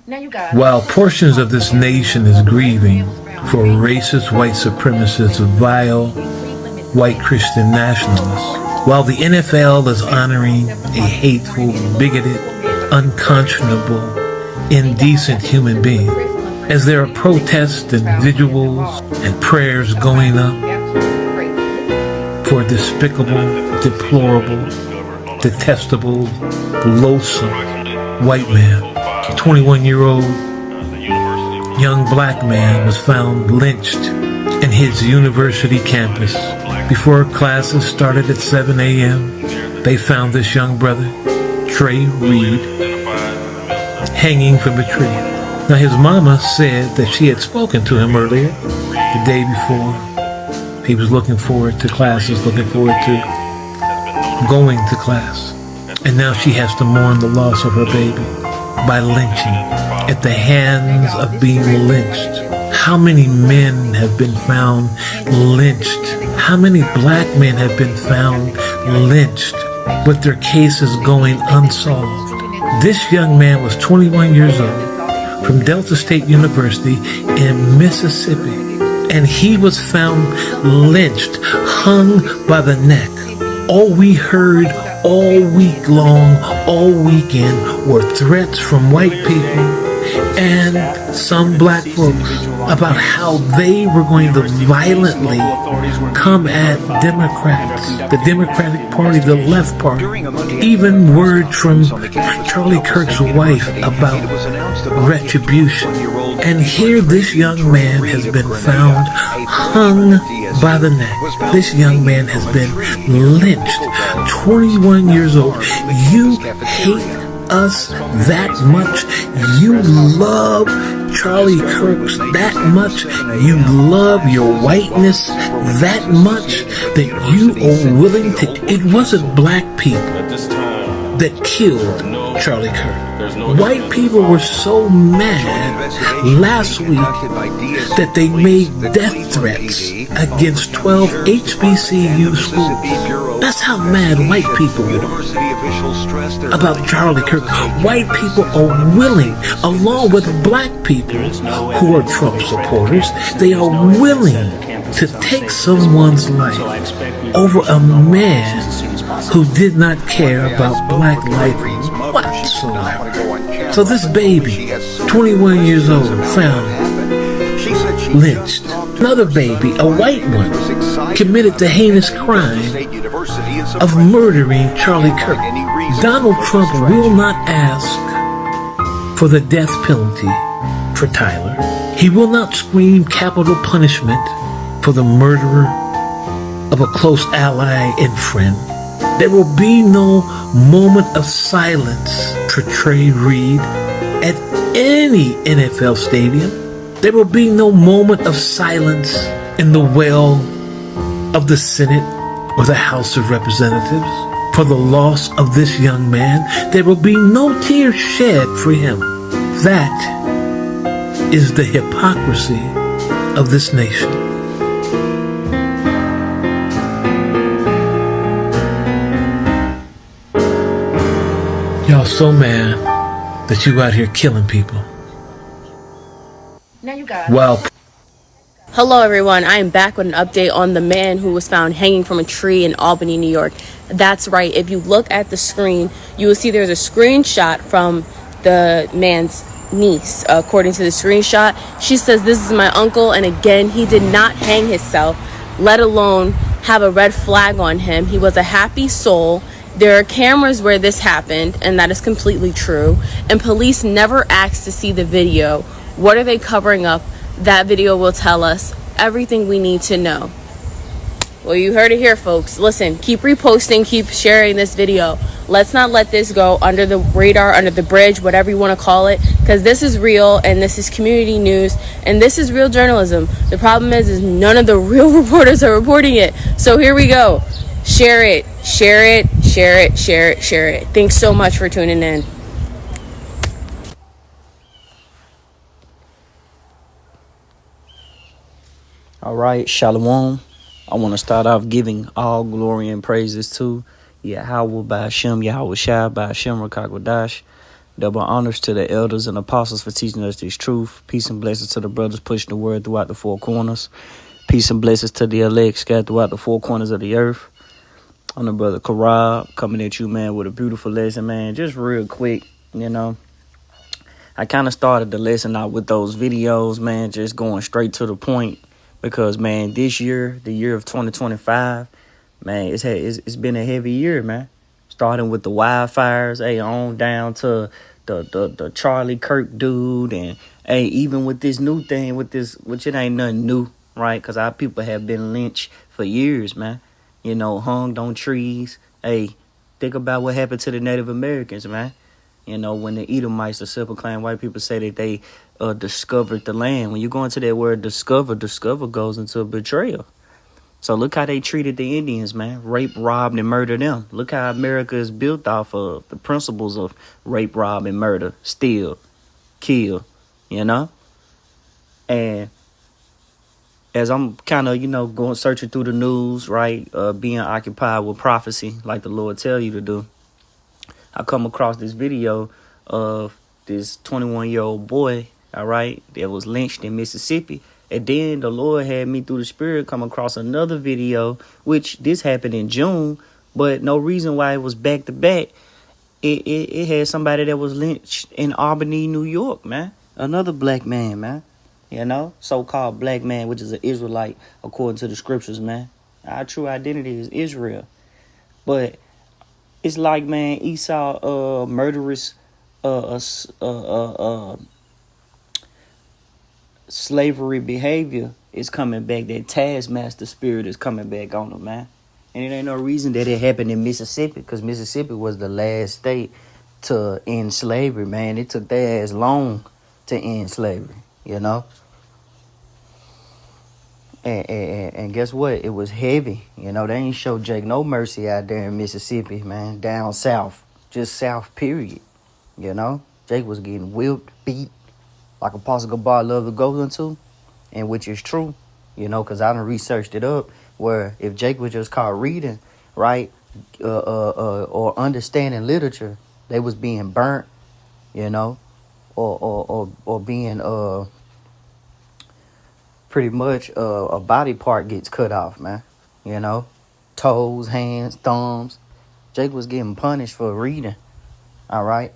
While portions of this nation is grieving for racist white supremacists, vile white Christian nationalists, while the NFL is honoring a hateful, bigoted, unconscionable, indecent human being, as there are protests and vigils and prayers going up for a despicable, deplorable, detestable, loathsome white man. A 21-year-old young black man was found lynched in his university campus. Before classes started at 7 a.m., they found this young brother, Trey Reed, hanging from a tree. Now, his mama said that she had spoken to him earlier, the day before. He was looking forward to classes, looking forward to going to class. And now she has to mourn the loss of her baby by lynching, at the hands of being lynched. How many men have been found lynched? How many black men have been found lynched with their cases going unsolved? This young man was 21 years old from Delta State University in Mississippi, and he was found lynched, hung by the neck. All we heard all week long, all weekend, were threats from white people and some black folks about how they were going to violently come at Democrats, the Democratic Party, the left party. Even word from Charlie Kirk's wife about retribution. And here this young man has been found hung by the neck. This young man has been lynched. 21 years old. You hate us that much. You love Charlie Kirk's that much. You love your whiteness that much that you are willing to. It wasn't black people that killed Charlie Kirk. White people were so mad last week that they made death threats against 12 HBCU schools. That's how mad white people were about Charlie Kirk. White people are willing, along with black people who are Trump supporters, they are willing to take someone's life over a man who did not care about black life whatsoever. So this baby, 21 years old, found lynched. Another baby, a white one, committed the heinous crime of murdering Charlie Kirk. Donald Trump will not ask for the death penalty for Tyler. He will not scream capital punishment for the murderer of a close ally and friend. There will be no moment of silence for Trey Reed at any NFL stadium. There will be no moment of silence in the well of the Senate or the House of Representatives for the loss of this young man. There will be no tears shed for him. That is the hypocrisy of this nation. Y'all so mad that you out here killing people. Wow. Hello everyone, I am back with an update on the man who was found hanging from a tree in Albany, New York. That's right, if you look at the screen, you will see there's a screenshot from the man's niece. According to the screenshot, she says, "This is my uncle," and again, he did not hang himself, let alone have a red flag on him. He was a happy soul. There are cameras where this happened, and that is completely true. And police never asked to see the video. What are they covering up? That video will tell us everything we need to know. Well, you heard it here, folks. Listen, keep reposting, keep sharing this video. Let's not let this go under the radar, under the bridge, whatever you want to call it, because this is real, and this is community news, and this is real journalism. The problem is none of the real reporters are reporting it. So here we go. Share it, share it, share it, share it, share it. Thanks so much for tuning in. All right, Shalom. I want to start off giving all glory and praises to Yahweh Ba'Shem, Yahweh Shai Ba'Shem Rakakwadash. Double honors to the elders and apostles for teaching us this truth. Peace and blessings to the brothers pushing the word throughout the four corners. Peace and blessings to the elect scattered throughout the four corners of the earth. I'm the brother Karab coming at you, man, with a beautiful lesson, man. Just real quick, I kind of started the lesson out with those videos, man, just going straight to the point. Because, man, this year, the year of 2025, man, it's been a heavy year, man. Starting with the wildfires, on down to the Charlie Kirk dude, and even with this new thing, which it ain't nothing new, right? Because our people have been lynched for years, man. Hung on trees. Think about what happened to the Native Americans, man. When the Edomites, the self-proclaimed white people, say that they discovered the land. When you go into that word discover goes into betrayal. So look how they treated the Indians, man. Rape, robbed, and murdered them. Look how America is built off of the principles of rape, rob, and murder. Steal, kill, And as I'm kind of, going searching through the news, right, being occupied with prophecy like the Lord tell you to do, I come across this video of this 21-year-old boy, all right, that was lynched in Mississippi. And then the Lord had me through the Spirit come across another video, which this happened in June, but no reason why it was back to back. It had somebody that was lynched in Albany, New York, man. Another black man, man. So-called black man, which is an Israelite, according to the scriptures, man. Our true identity is Israel. But it's like, man, Esau, murderous, slavery behavior is coming back. That taskmaster spirit is coming back on them, man. And it ain't no reason that it happened in Mississippi, because Mississippi was the last state to end slavery, man. It took their ass long to end slavery, And guess what? It was heavy. They ain't show Jake no mercy out there in Mississippi, man. Down south. Just south, period. Jake was getting whipped, beat, like Apostle Gabar loved to go into, and which is true, because I done researched it up, where if Jake was just caught reading, right, or understanding literature, they was being burnt, or being, pretty much a body part gets cut off, man. Toes, hands, thumbs. Jake was getting punished for reading, all right?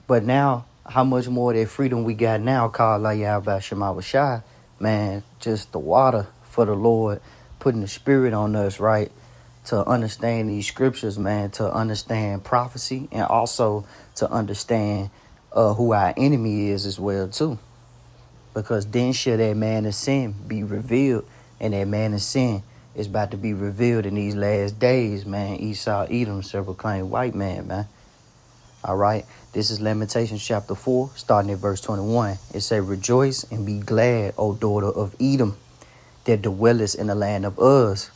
But now, how much more of that freedom we got now, called La Yahweh Shema Shai, man, just the water for the Lord, putting the Spirit on us, right, to understand these scriptures, man, to understand prophecy, and also to understand who our enemy is as well, too. Because then shall that man of sin be revealed, and that man of sin is about to be revealed in these last days, man. Esau, Edom, self-proclaimed white man, man. All right, this is Lamentations chapter 4, starting at verse 21. It says, "Rejoice and be glad, O daughter of Edom, that dwellest in the land of Uz.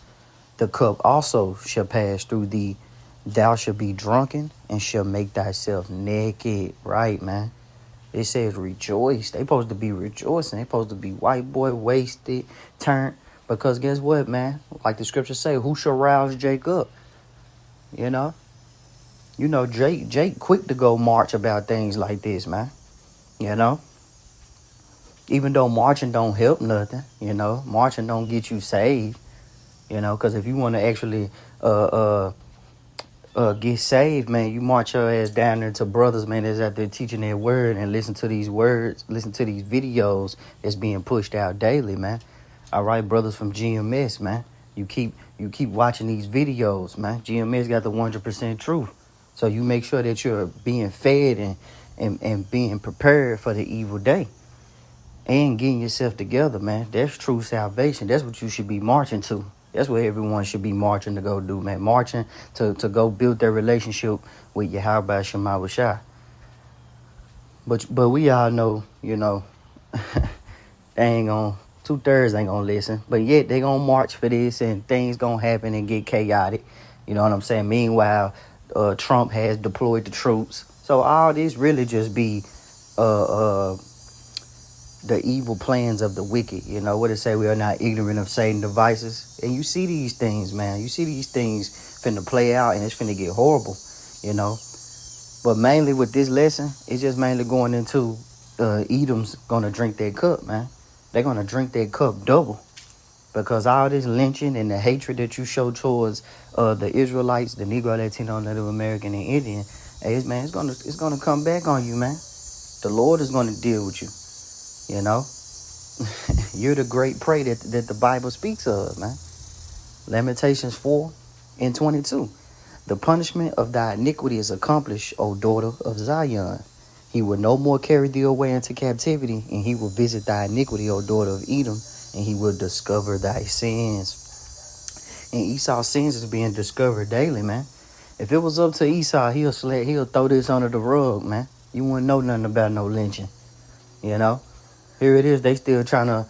The cup also shall pass through thee. Thou shalt be drunken and shall make thyself naked." Right, man. It says rejoice. They supposed to be rejoicing. They supposed to be white boy, wasted, turned. Because guess what, man? Like the scriptures say, who shall rouse Jake up? Jake quick to go march about things like this, man. Even though marching don't help nothing, marching don't get you saved, because if you want to actually get saved, man, you march your ass down there to brothers, man, that's out there teaching their word, and listen to these words, listen to these videos that's being pushed out daily, man. All right, brothers from GMS, man. You keep watching these videos, man. GMS got the 100% truth. So you make sure that you're being fed and being prepared for the evil day. And getting yourself together, man. That's true salvation. That's what you should be marching to. That's what everyone should be marching to go do, man. Marching to go build their relationship with Yahweh Shema Shai. But we all know, they ain't gonna, 2/3 ain't gonna listen. But yet they gonna march for this, and things gonna happen and get chaotic. You know what I'm saying? Meanwhile, Trump has deployed the troops. So all this really just be the evil plans of the wicked. What it say? We are not ignorant of Satan's devices. And you see these things, man. You see these things finna play out, and it's finna get horrible, But mainly with this lesson, it's just mainly going into Edom's gonna drink that cup, man. They're gonna drink that cup double. Because all this lynching and the hatred that you show towards the Israelites, the Negro, Latino, Native American, and Indian, hey, man, it's gonna come back on you, man. The Lord is gonna deal with you. You know, you're the great prey that the Bible speaks of, man. Lamentations 4:22. The punishment of thy iniquity is accomplished, O daughter of Zion. He will no more carry thee away into captivity, and he will visit thy iniquity, O daughter of Edom, and he will discover thy sins. And Esau's sins is being discovered daily, man. If it was up to Esau, he'll throw this under the rug, man. You wouldn't know nothing about no lynching, you know. Here it is, they still trying to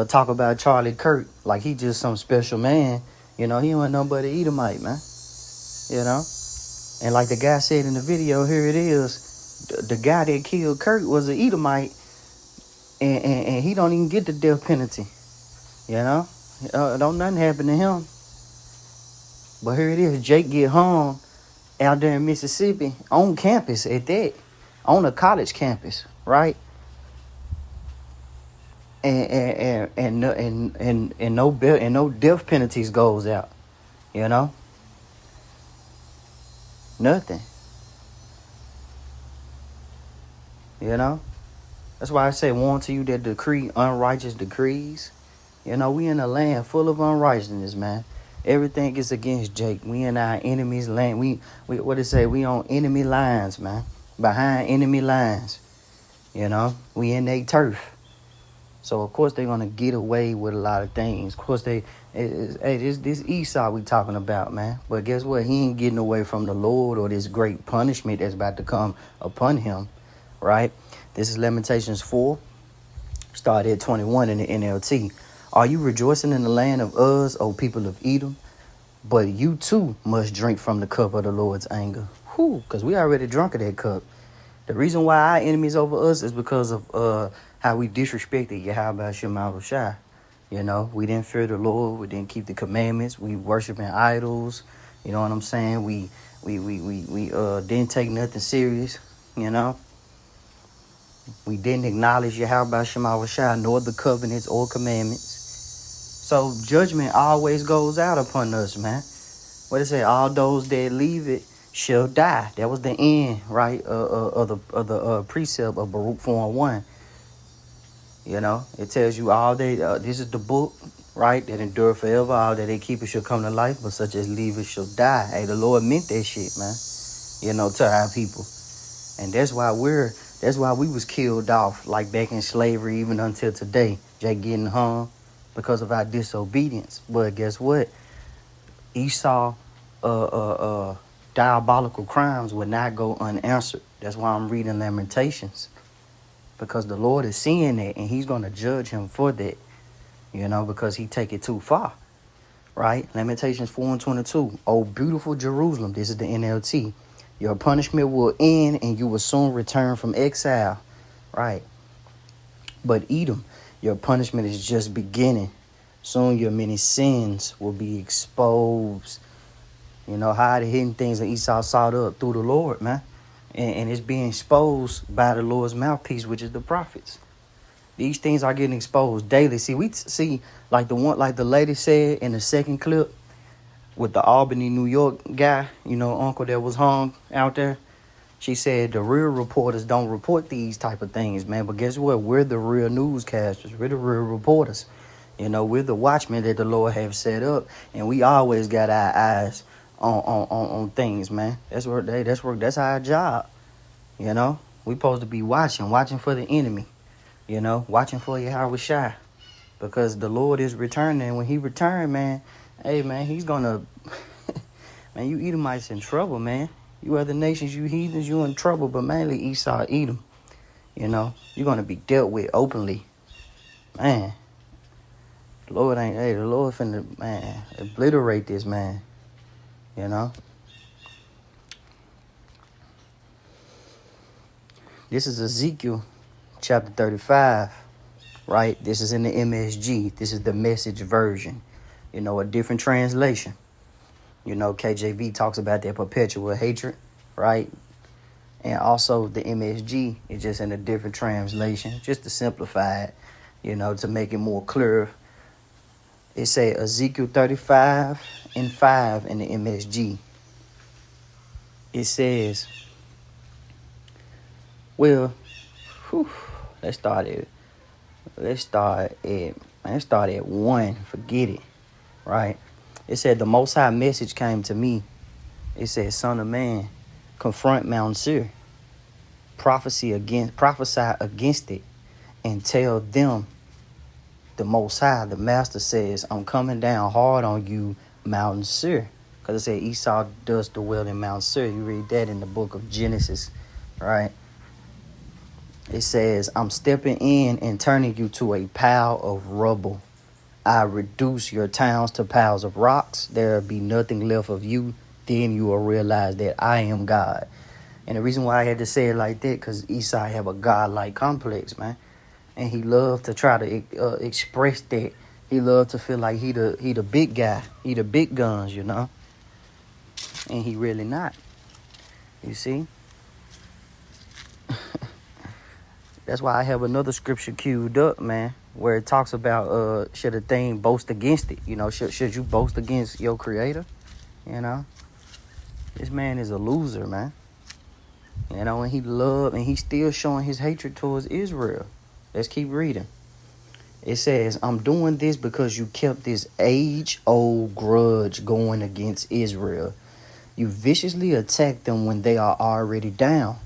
talk about Charlie Kirk like he just some special man. You know, he wasn't nothing but an Edomite, man. You know? And like the guy said in the video, here it is, the guy that killed Kirk was an Edomite, and he don't even get the death penalty. You know? Don't nothing happen to him. But here it is, Jake get hung out there in Mississippi on campus at that, on a college campus, right? And no death penalties goes out, you know. Nothing, you know. That's why I say, woe unto you that decree unrighteous decrees. You know, we in a land full of unrighteousness, man. Everything is against Jake. We in our enemy's land. We what it say? We on enemy lines, man. Behind enemy lines. You know, we in their turf. So of course they're gonna get away with a lot of things. Of course this Esau we talking about, man. But guess what? He ain't getting away from the Lord or this great punishment that's about to come upon him, right? This is Lamentations 4, start at 21 in the NLT. Are you rejoicing in the land of Uz, O people of Edom? But you too must drink from the cup of the Lord's anger. Whew, because we already drunk of that cup. The reason why our enemies over us is because of how we disrespected Yahweh Shema Shai. You know, we didn't fear the Lord. We didn't keep the commandments. We worshiping idols. You know what I'm saying? We didn't take nothing serious. You know, we didn't acknowledge Yahweh Shema Shai nor the covenants or commandments. So judgment always goes out upon us, man. What it say? All those that leave it shall die. That was the end, right? Of the precept of Baruch 4:1. You know, it tells you all they. This is the book, right? That endure forever. All that they keep it shall come to life, but such as leave it shall die. Hey, the Lord meant that shit, man. You know, to our people, and that's why we was killed off, like back in slavery, even until today. Jake getting hung because of our disobedience. But guess what? Esau, diabolical crimes would not go unanswered. That's why I'm reading Lamentations. Because the Lord is seeing that, and he's going to judge him for that, you know, because he take it too far, right? Lamentations 4:22. Oh, beautiful Jerusalem, this is the NLT. Your punishment will end, and you will soon return from exile, right? But Edom, your punishment is just beginning. Soon your many sins will be exposed. You know, how the hidden things that Esau sought up through the Lord, man. And it's being exposed by the Lord's mouthpiece, which is the prophets. These things are getting exposed daily. See, we see like the lady said in the second clip with the Albany, New York guy, you know, uncle that was hung out there. She said the real reporters don't report these type of things, man. But guess what? We're the real newscasters. We're the real reporters. You know, we're the watchmen that the Lord have set up, and we always got our eyes on things, man. That's our job. You know, we supposed to be watching for the enemy. You know, watching for Yahweh Shai, because the Lord is returning. And when he return, man, hey, man, he's gonna, man, you Edomites in trouble, man. You other nations, you heathens, you in trouble. But mainly Esau, Edom. You know, you're gonna be dealt with openly, man. The Lord finna, man, obliterate this, man. You know. This is Ezekiel chapter 35, right? This is in the MSG. This is the Message version. You know, a different translation. You know, KJV talks about that perpetual hatred, right? And also the MSG is just in a different translation, just to simplify it, to make it more clear. It say Ezekiel 35:5 in the MSG. It says, well, whew, let's start at 1. Forget it, right? It said the Most High message came to me. It said, Son of man, confront Mount Seir, prophesy against it, and tell them the Most High, the Master says, I'm coming down hard on you, Mount Seir. Because it said Esau does dwell in Mount Seir. You read that in the book of Genesis, right? It says, I'm stepping in and turning you to a pile of rubble. I reduce your towns to piles of rocks. There will be nothing left of you. Then you will realize that I am God. And the reason why I had to say it like that, because Esau have a God-like complex, man. And he loved to try to express that. He loved to feel like he the big guy. He the big guns, And he really not. You see? That's why I have another scripture queued up, man, where it talks about should a thing boast against it? Should you boast against your creator? This man is a loser, man. And he's still showing his hatred towards Israel. Let's keep reading. It says, I'm doing this because you kept this age-old grudge going against Israel. You viciously attack them when they are already down,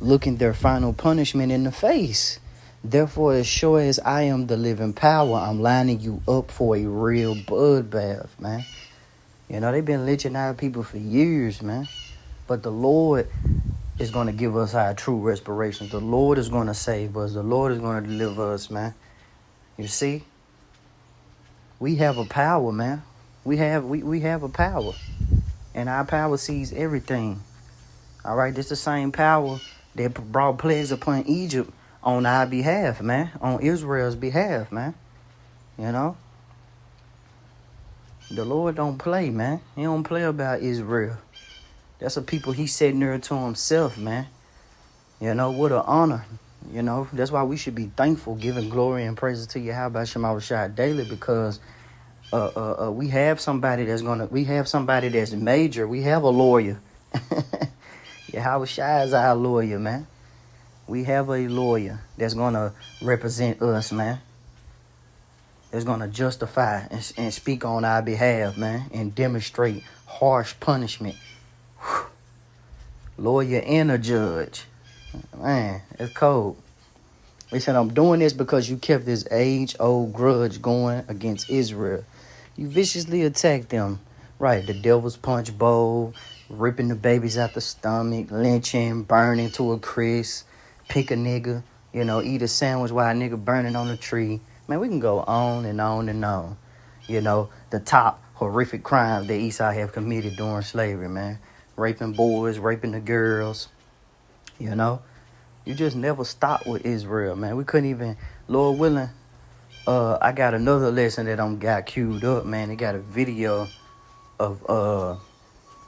looking their final punishment in the face. Therefore, as sure as I am the living power, I'm lining you up for a real bloodbath, man. They've been lynching our people for years, man. But the Lord is going to give us our true respiration. The Lord is going to save us. The Lord is going to deliver us, man. You see? We have a power, man. We have a power. And our power sees everything. All right? This is the same power that brought plagues upon Egypt on our behalf, man. On Israel's behalf, man. The Lord don't play, man. He don't play about Israel. That's a people he set near to himself, man. What an honor. That's why we should be thankful, giving glory and praises to Yahweh Shema Shai daily, because we have somebody that's major. We have a lawyer. Yahweh Shai is our lawyer, man. We have a lawyer that's gonna represent us, man. That's gonna justify and speak on our behalf, man, and demonstrate harsh punishment. Whew. Lawyer and a judge. Man, it's cold. They said, I'm doing this because you kept this age-old grudge going against Israel. You viciously attacked them. Right, the devil's punch bowl, ripping the babies out the stomach, lynching, burning to a crisp, pick a nigga, eat a sandwich while a nigga burning on a tree. Man, we can go on and on and on. The top horrific crimes that Esau have committed during slavery, man. Raping boys, raping the girls. You just never stop with Israel, man. We couldn't even, Lord willing, I got another lesson that got queued up, man. They got a video of a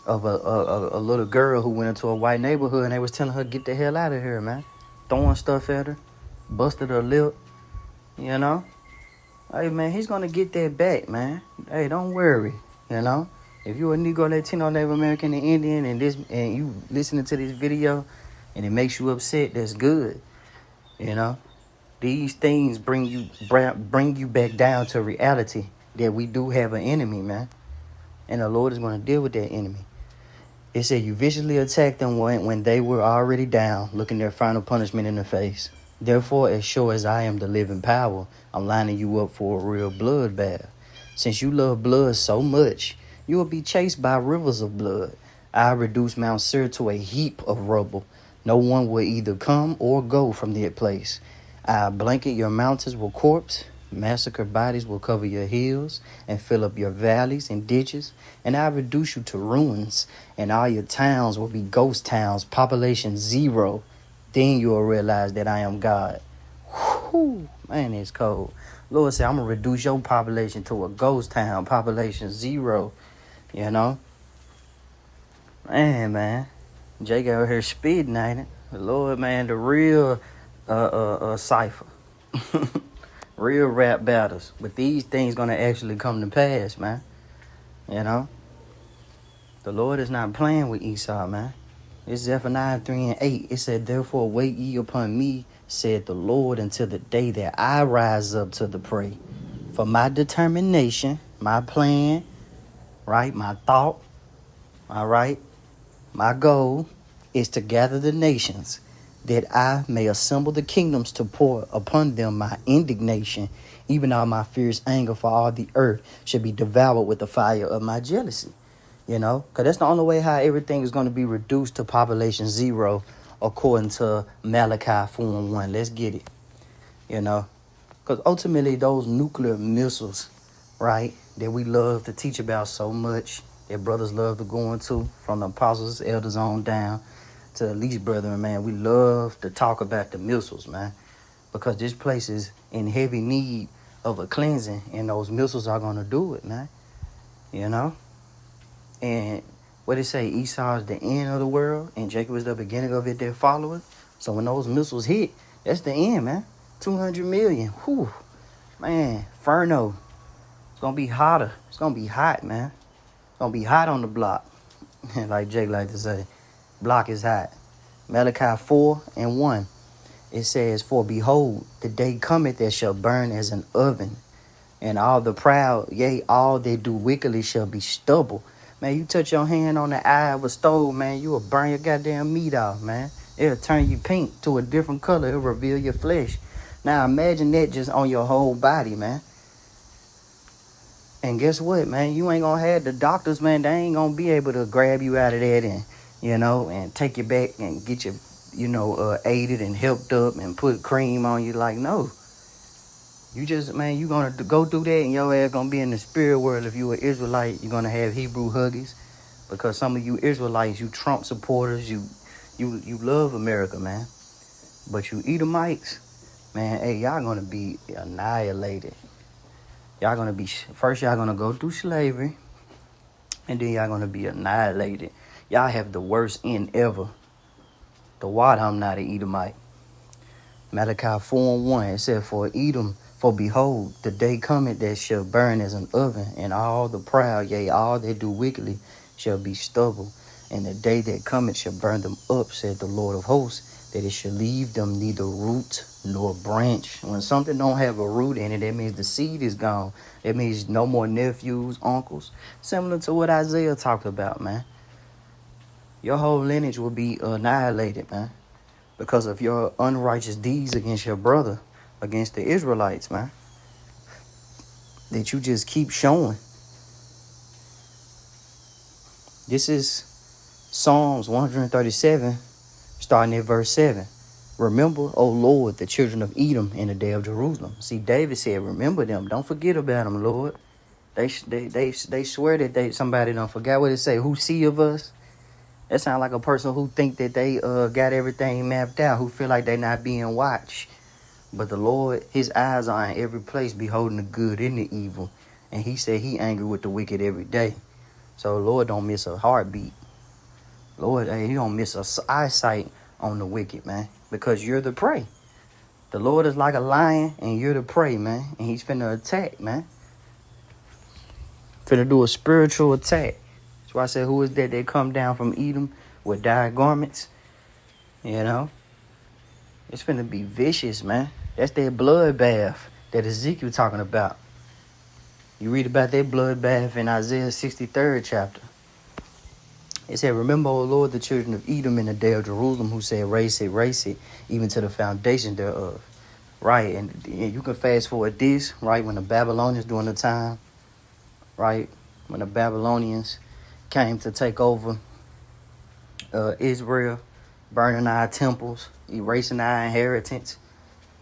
little girl who went into a white neighborhood and they was telling her, get the hell out of here, man. Throwing stuff at her, busted her lip, Hey, man, he's going to get that back, man. Hey, don't worry, If you're a Negro, Latino, Native American, and Indian, and you listening to this video, and it makes you upset, that's good. These things bring you back down to reality that we do have an enemy, man. And the Lord is going to deal with that enemy. It said you viciously attacked them when they were already down, looking their final punishment in the face. Therefore, as sure as I am the living power, I'm lining you up for a real bloodbath. Since you love blood so much, you will be chased by rivers of blood. I reduce Mount Seir to a heap of rubble. No one will either come or go from that place. I blanket your mountains with corpse. Massacred bodies will cover your hills and fill up your valleys and ditches. And I reduce you to ruins, and all your towns will be ghost towns, population 0. Then you will realize that I am God. Whew, man, it's cold. Lord said, I'm going to reduce your population to a ghost town, population 0. Man. Jake out here spitting at it. The Lord, man, the real cipher. Real rap battles. But these things gonna actually come to pass, man. You know? The Lord is not playing with Esau, man. It's Zephaniah 3 and 8. It said, therefore wait ye upon me, said the Lord, until the day that I rise up to the prey. For my determination, my plan, right, my thought, all right, my goal is to gather the nations, that I may assemble the kingdoms to pour upon them my indignation, even all my fierce anger, for all the earth should be devoured with the fire of my jealousy. You know, because that's the only way how everything is going to be reduced to population zero, according to Malachi 4 and 1. Let's get it. You know, because ultimately those nuclear missiles, right, that we love to teach about so much, that brothers love to go into, from the apostles, elders on down to the least brethren, man, we love to talk about the missiles, man, because this place is in heavy need of a cleansing, and those missiles are going to do it, man. You know? And what they say, Esau is the end of the world, and Jacob is the beginning of it, their followers. So when those missiles hit, that's the end, man. 200 million. Whew. Man, Furno. It's going to be hotter. It's going to be hot, man. It's going to be hot on the block. Like Jake like to say, block is hot. Malachi 4 and 1. It says, for behold, the day cometh that shall burn as an oven, and all the proud, yea, all they do wickedly shall be stubble. Man, you touch your hand on the eye of a stove, man, you will burn your goddamn meat off, man. It'll turn you pink to a different color. It'll reveal your flesh. Now, imagine that just on your whole body, man. And guess what, man? You ain't gonna have the doctors, man. They ain't gonna be able to grab you out of that and, you know, and take you back and get you, you know, aided and helped up and put cream on you. Like, no. You just, man, you gonna go through that, and your ass gonna be in the spirit world. If you an Israelite, you're gonna have Hebrew huggies, because some of you Israelites, you Trump supporters, you love America, man. But you Edomites, man, hey, y'all gonna be annihilated. Y'all gonna be, first y'all gonna go through slavery, and then y'all gonna be annihilated. Y'all have the worst end ever. The what? I'm not an Edomite. Malachi 4 and 1, it said, for Edom, for behold, the day cometh that shall burn as an oven, and all the proud, yea, all that do wickedly, shall be stubble. And the day that cometh shall burn them up, said the Lord of hosts, that it shall leave them neither root nor branch. When something don't have a root in it, that means the seed is gone. That means no more nephews, uncles. Similar to what Isaiah talked about, man. Your whole lineage will be annihilated, man, because of your unrighteous deeds against your brother, against the Israelites, man, that you just keep showing. This is Psalms 137, starting at verse 7. Remember, O Lord, the children of Edom in the day of Jerusalem. See, David said, remember them. Don't forget about them, Lord. They swear that somebody don't forget what it say. Who see of us? That sound like a person who think that they got everything mapped out, who feel like they not being watched. But the Lord, his eyes are in every place, beholding the good and the evil. And he said he angry with the wicked every day. So the Lord don't miss a heartbeat. Lord, hey, he don't miss a eyesight on the wicked, man, because you're the prey. The Lord is like a lion, and you're the prey, man. And he's finna attack, man. Finna do a spiritual attack. That's why I said, who is that come down from Edom with dyed garments? You know? It's finna be vicious, man. That's that bloodbath that Ezekiel talking about. You read about that bloodbath in Isaiah 63rd chapter. It said, remember, O Lord, the children of Edom in the day of Jerusalem, who said, race it, even to the foundation thereof. Right, and you can fast forward this, right, when the Babylonians during the time, right, when the Babylonians came to take over Israel, burning our temples, erasing our inheritance.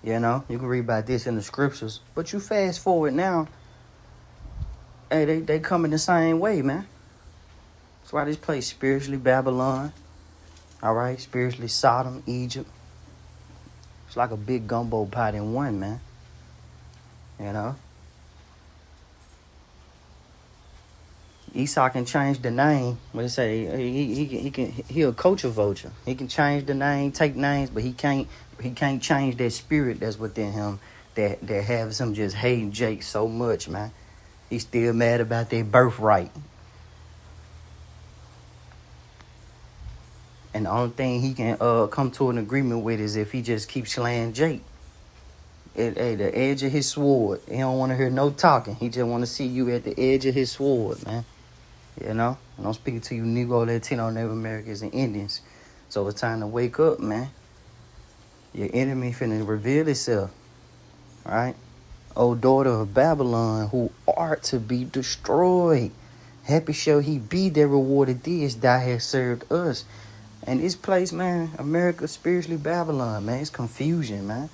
You know, you can read about this in the scriptures. But you fast forward now, hey, they coming the same way, man. That's why this place spiritually Babylon, all right, spiritually Sodom, Egypt. It's like a big gumbo pot in one, man. You know? Esau can change the name. What they say, he'll coach a vulture. He can change the name, take names, but he can't change that spirit that's within him that has him just hating Jake so much, man. He's still mad about their birthright. And the only thing he can come to an agreement with is if he just keeps slaying Jake. At the edge of his sword. He don't want to hear no talking. He just want to see you at the edge of his sword, man. You know? And I'm speaking to you Negro, Latino, Native Americans, and Indians. So it's time to wake up, man. Your enemy finna reveal itself. Alright? O daughter of Babylon, who art to be destroyed. Happy shall he be that rewarded thee as thou hast served us. And this place, man, America, spiritually Babylon, man. It's confusion, man.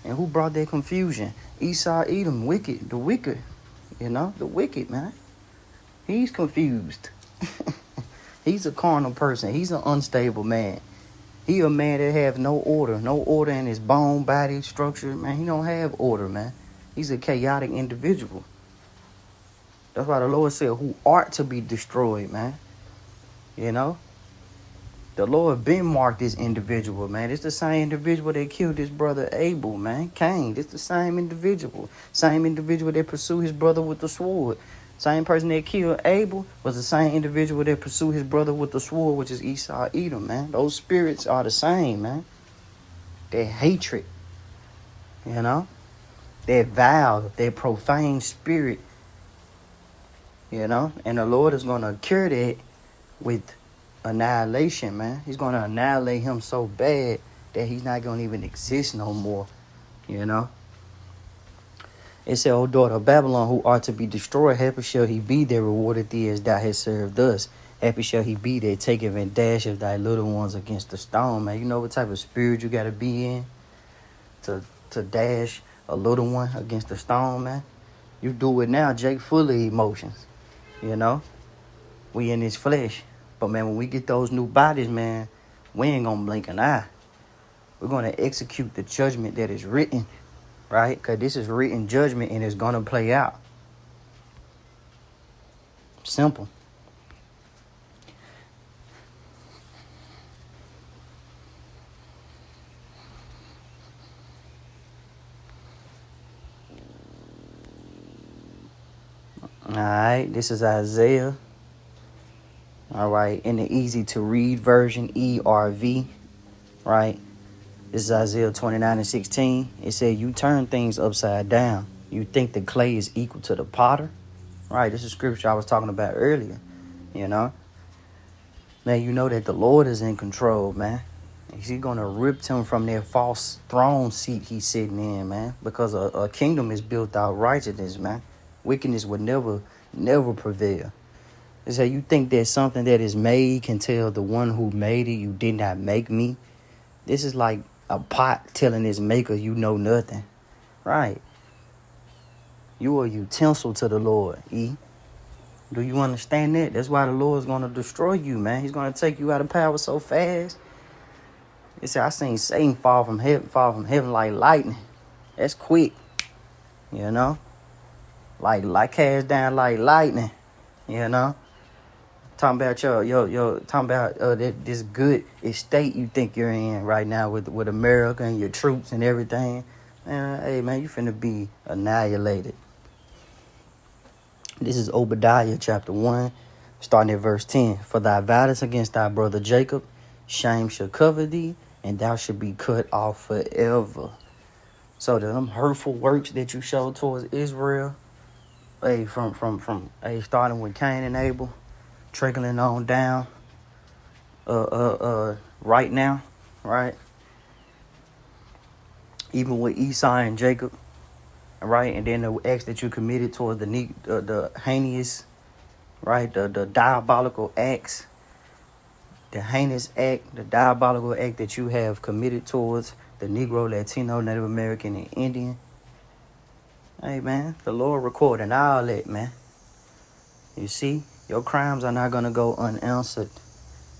And who brought that confusion? Esau, Edom, wicked, the wicked. You know, the wicked, man. He's confused. He's a carnal person. He's an unstable man. He a man that have no order in his bone, body, structure, man. He don't have order, man. He's a chaotic individual. That's why the Lord said, who art to be destroyed, man. You know? The Lord been marked this individual, man. It's the same individual that killed his brother Abel, man. Cain. It's the same individual. Same individual that pursued his brother with the sword. Same person that killed Abel was the same individual that pursued his brother with the sword, which is Esau, Edom, man. Those spirits are the same, man. That hatred, you know? That vile, that profane spirit, you know? And the Lord is going to cure that with annihilation, man. He's going to annihilate him so bad that he's not going to even exist no more, you know? It said, O daughter of Babylon, who art to be destroyed, happy shall he be that rewarded thee as thou hast served us. Happy shall he be that taketh and dasheth thy little ones against the stone, man. You know what type of spirit you got to be in to dash a little one against the stone, man? You do it now, Jake, full of emotions, you know? We in this flesh. But, man, when we get those new bodies, man, we ain't going to blink an eye. We're going to execute the judgment that is written, right? Because this is written judgment and it's going to play out. Simple. All right, this is Isaiah. All right, in the easy to read version, ERV, right? This is Isaiah 29:16. It said, you turn things upside down. You think the clay is equal to the potter, right? This is scripture I was talking about earlier, you know? Man, you know that the Lord is in control, man. He's going to rip him from that false throne seat he's sitting in, man, because a kingdom is built out righteousness, man. Wickedness would never prevail. They say, you think that something that is made can tell the one who made it, you did not make me? This is like a pot telling its maker you know nothing. Right. You are a utensil to the Lord, E. Do you understand that? That's why the Lord is going to destroy you, man. He's going to take you out of power so fast. They say, I seen Satan fall from heaven like lightning. That's quick. You know? Like cast down like lightning. You know? Talking about talking about this good estate you think you're in right now with America and your troops and everything. Man, hey man, you finna be annihilated. This is Obadiah chapter 1, starting at verse 10. For thy violence against thy brother Jacob, shame shall cover thee, and thou shalt be cut off forever. So them hurtful works that you showed towards Israel, hey, from starting with Cain and Abel, trickling on down right now, right? Even with Esau and Jacob, right? And then the acts that you committed towards the heinous, right? The diabolical acts, the heinous act, the diabolical act that you have committed towards the Negro, Latino, Native American, and Indian. Hey, man, the Lord recording all that, man. You see? Your crimes are not going to go unanswered.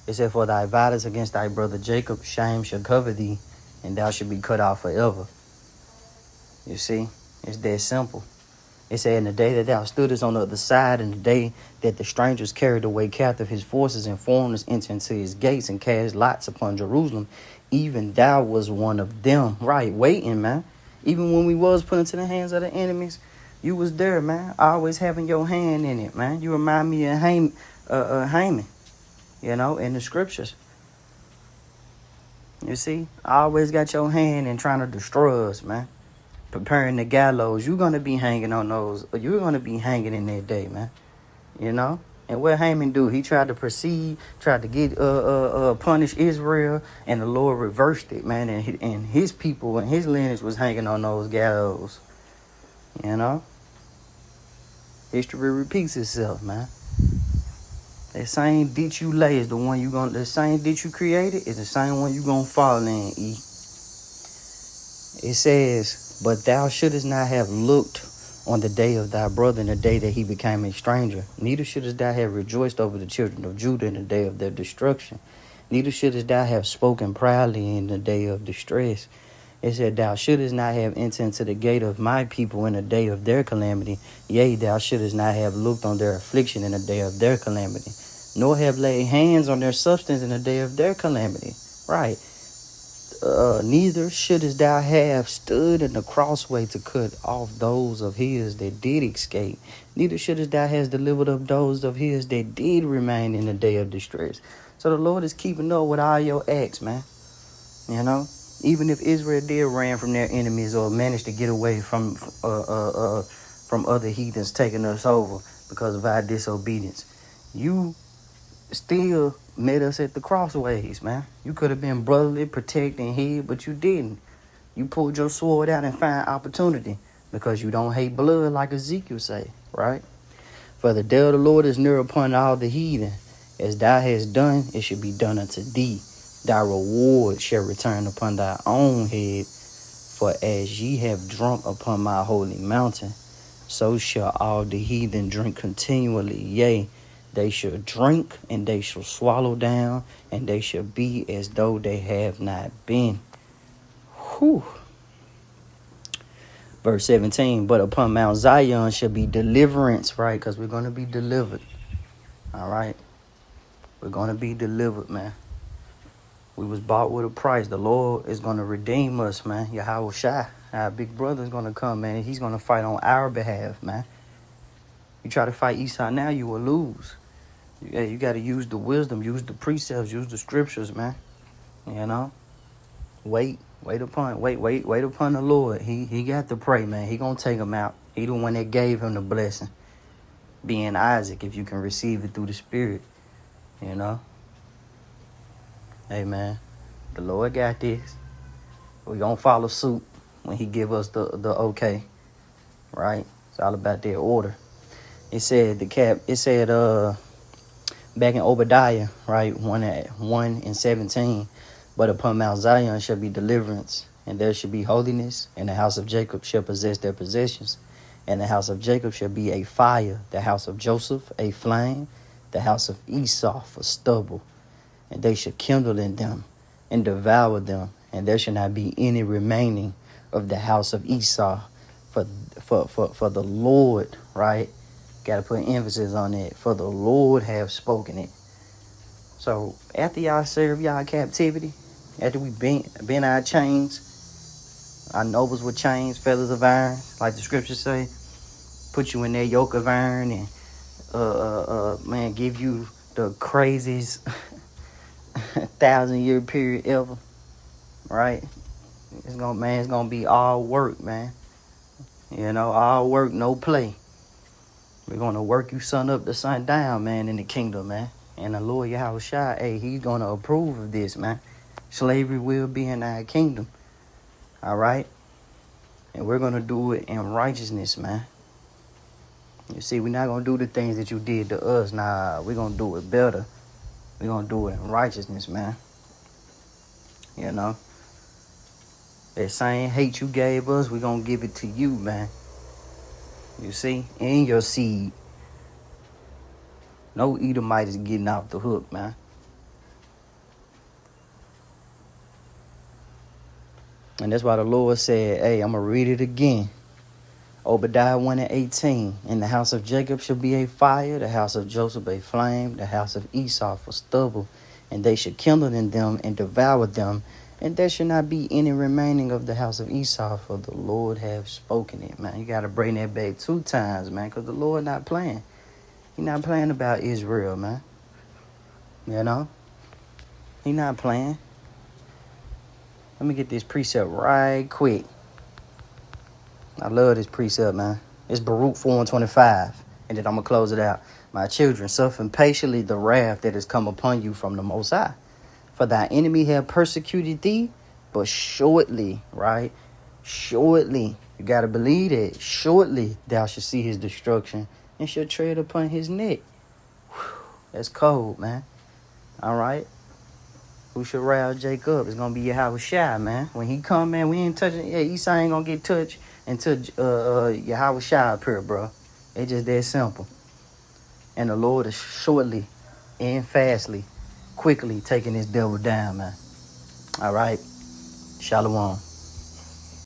It said, for thy violence against thy brother Jacob, shame shall cover thee, and thou shalt be cut off forever. You see? It's that simple. It said, in the day that thou stoodest on the other side, and the day that the strangers carried away captive his forces, and foreigners entered into his gates and cast lots upon Jerusalem, even thou was one of them. Right, waiting, man. Even when we was put into the hands of the enemies, you was there, man. Always having your hand in it, man. You remind me of Haman, you know, in the scriptures. You see, I always got your hand in trying to destroy us, man. Preparing the gallows. You're going to be hanging on those. You're going to be hanging in that day, man. You know? And what Haman do? He tried to proceed, tried to get punish Israel, and the Lord reversed it, man. And his people and his lineage was hanging on those gallows. You know? History repeats itself, man. That same ditch you lay is the same ditch you created is the same one you gonna fall in, E. It says, but thou shouldest not have looked on the day of thy brother in the day that he became a stranger. Neither shouldest thou have rejoiced over the children of Judah in the day of their destruction. Neither shouldest thou have spoken proudly in the day of distress. It said, thou shouldest not have entered into the gate of my people in the day of their calamity. Yea, thou shouldest not have looked on their affliction in the day of their calamity, nor have laid hands on their substance in the day of their calamity. Right. Neither shouldest thou have stood in the crossway to cut off those of his that did escape. Neither shouldest thou have delivered up those of his that did remain in the day of distress. So the Lord is keeping up with all your acts, man. You know, even if Israel did ran from their enemies or managed to get away from other heathens taking us over because of our disobedience, you still met us at the crossways, man. You could have been brotherly, protecting, hid, but you didn't. You pulled your sword out and found opportunity because you don't hate blood like Ezekiel say, right? For the day of the Lord is near upon all the heathen. As thou hast done, it should be done unto thee. Thy reward shall return upon thy own head. For as ye have drunk upon my holy mountain, so shall all the heathen drink continually. Yea, they shall drink, and they shall swallow down, and they shall be as though they have not been. Whew. Verse 17, but upon Mount Zion shall be deliverance, right? Because we're going to be delivered. All right? We're going to be delivered, man. We was bought with a price. The Lord is going to redeem us, man. Yahweh Shai, our big brother, is going to come, man, and he's going to fight on our behalf, man. You try to fight Esau now, you will lose. Yeah, you got to use the wisdom, use the precepts, use the scriptures, man. You know, wait upon the Lord. He got to pray, man. He gonna take him out. He the one that gave him the blessing, being Isaac, if you can receive it through the Spirit. You know, hey, man, the Lord got this. We gonna follow suit when He give us the okay, right? It's all about their order. It said back in Obadiah, right, 1:17, but upon Mount Zion shall be deliverance, and there shall be holiness, and the house of Jacob shall possess their possessions, and the house of Jacob shall be a fire, the house of Joseph a flame, the house of Esau for stubble, and they shall kindle in them and devour them, and there shall not be any remaining of the house of Esau, for the Lord, right? Got to put emphasis on it. For the Lord have spoken it. So after y'all serve y'all captivity, after we been our chains, our nobles with chains, feathers of iron, like the scriptures say, put you in their yoke of iron, and man, give you the craziest 1,000-year period ever, right? It's gonna be all work, man. You know, all work, no play. We're going to work you sun up to sun down, man, in the kingdom, man. And the Lord Yahweh Shai, hey, He's going to approve of this, man. Slavery will be in our kingdom, all right? And we're going to do it in righteousness, man. You see, we're not going to do the things that you did to us. Nah, we're going to do it better. We're going to do it in righteousness, man. You know? That same hate you gave us, we're going to give it to you, man. You see? In your seed. No Edomite is getting off the hook, man. And that's why the Lord said, hey, I'm going to read it again. Obadiah 1:18. And the house of Jacob shall be a fire, the house of Joseph a flame, the house of Esau for stubble. And they shall kindle in them and devour them. And there shall not be any remaining of the house of Esau, for the Lord have spoken it, man. You got to bring that back 2 times, man, because the Lord not playing. He not playing about Israel, man. You know? He not playing. Let me get this precept right quick. I love this precept, man. It's Baruch 4:25. And then I'm going to close it out. My children, suffer patiently the wrath that has come upon you from the Most High. For thy enemy have persecuted thee, but shortly, right? Shortly, you got to believe it. Shortly thou shalt see his destruction and shall tread upon his neck. Whew, that's cold, man. All right? Who should rouse Jacob? It's going to be Yahushua, man. When he come, man, we ain't touching. Yeah, Esau ain't going to get touched until Yahushua appear, bro. It's just that simple. And the Lord is shortly and fastly, quickly taking this devil down, man. All right? Shalom.